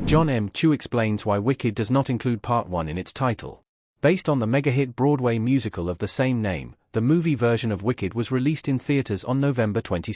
John M. Chu explains why Wicked does not include Part 1 in its title. Based on the mega-hit Broadway musical of the same name, the movie version of Wicked was released in theaters on November 22.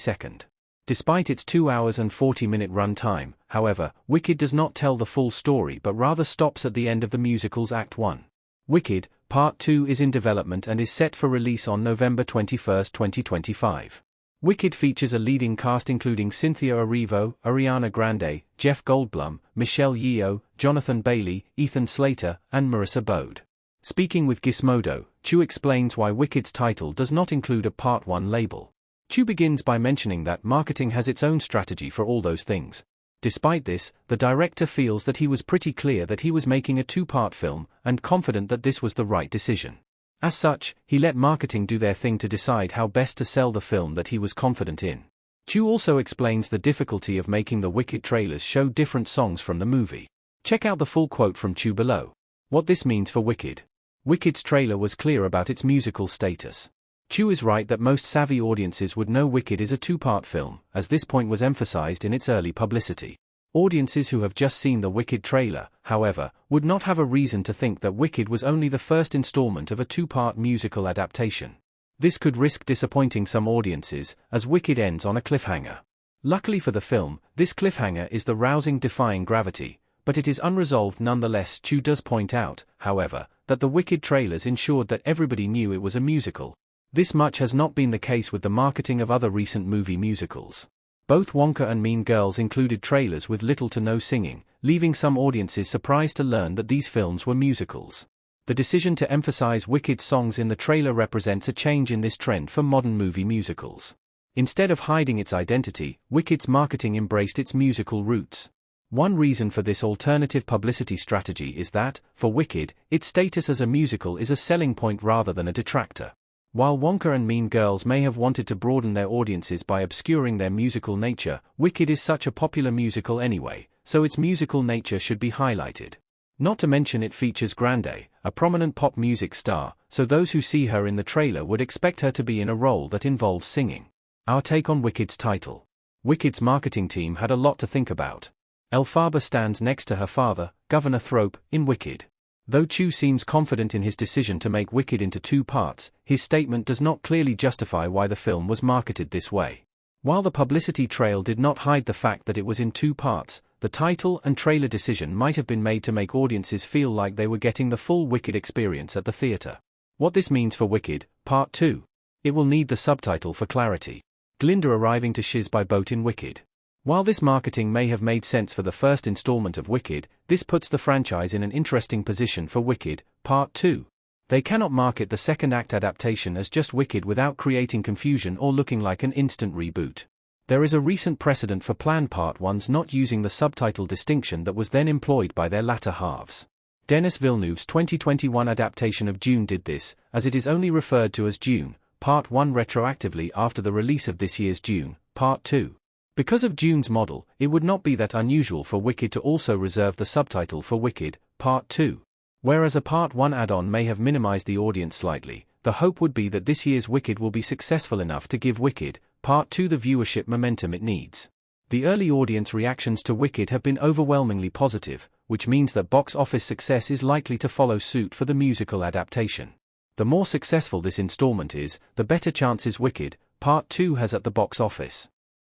Despite its 2 hours and 40-minute run time, however, Wicked does not tell the full story but rather stops at the end of the musical's Act 1. Wicked, Part 2 is in development and is set for release on November 21, 2025. Wicked features a leading cast including Cynthia Erivo, Ariana Grande, Jeff Goldblum, Michelle Yeoh, Jonathan Bailey, Ethan Slater, and Marissa Bode. Speaking with Gizmodo, Chu explains why Wicked's title does not include a Part 1 label. Chu begins by mentioning that marketing has its own strategy for all those things. Despite this, the director feels that he was pretty clear that he was making a two-part film, and confident that this was the right decision. As such, he let marketing do their thing to decide how best to sell the film that he was confident in. Chu also explains the difficulty of making the Wicked trailers show different songs from the movie. Check out the full quote from Chu below. What this means for Wicked. Wicked's trailer was clear about its musical status. Chu is right that most savvy audiences would know Wicked is a two-part film, as this point was emphasized in its early publicity. Audiences who have just seen the Wicked trailer, however, would not have a reason to think that Wicked was only the first installment of a two-part musical adaptation. This could risk disappointing some audiences, as Wicked ends on a cliffhanger. Luckily for the film, this cliffhanger is the rousing defying gravity, but it is unresolved nonetheless. Chu does point out, however, that the Wicked trailers ensured that everybody knew it was a musical. This much has not been the case with the marketing of other recent movie musicals. Both Wonka and Mean Girls included trailers with little to no singing, leaving some audiences surprised to learn that these films were musicals. The decision to emphasize Wicked's songs in the trailer represents a change in this trend for modern movie musicals. Instead of hiding its identity, Wicked's marketing embraced its musical roots. One reason for this alternative publicity strategy is that, for Wicked, its status as a musical is a selling point rather than a detractor. While Wonka and Mean Girls may have wanted to broaden their audiences by obscuring their musical nature, Wicked is such a popular musical anyway, so its musical nature should be highlighted. Not to mention it features Grande, a prominent pop music star, so those who see her in the trailer would expect her to be in a role that involves singing. Our take on Wicked's title. Wicked's marketing team had a lot to think about. Elphaba stands next to her father, Governor Thrope, in Wicked. Though Chu seems confident in his decision to make Wicked into two parts, his statement does not clearly justify why the film was marketed this way. While the publicity trail did not hide the fact that it was in two parts, the title and trailer decision might have been made to make audiences feel like they were getting the full Wicked experience at the theater. What this means for Wicked, Part 2. It will need the subtitle for clarity. Glinda arriving to Shiz by boat in Wicked. While this marketing may have made sense for the first installment of Wicked, this puts the franchise in an interesting position for Wicked, Part 2. They cannot market the second act adaptation as just Wicked without creating confusion or looking like an instant reboot. There is a recent precedent for planned Part 1s not using the subtitle distinction that was then employed by their latter halves. Denis Villeneuve's 2021 adaptation of Dune did this, as it is only referred to as Dune, Part 1 retroactively after the release of this year's Dune, Part 2. Because of Dune's model, it would not be that unusual for Wicked to also reserve the subtitle for Wicked, Part 2. Whereas a Part 1 add-on may have minimized the audience slightly, the hope would be that this year's Wicked will be successful enough to give Wicked, Part 2 the viewership momentum it needs. The early audience reactions to Wicked have been overwhelmingly positive, which means that box office success is likely to follow suit for the musical adaptation. The more successful this installment is, the better chances Wicked, Part 2 has at the box office.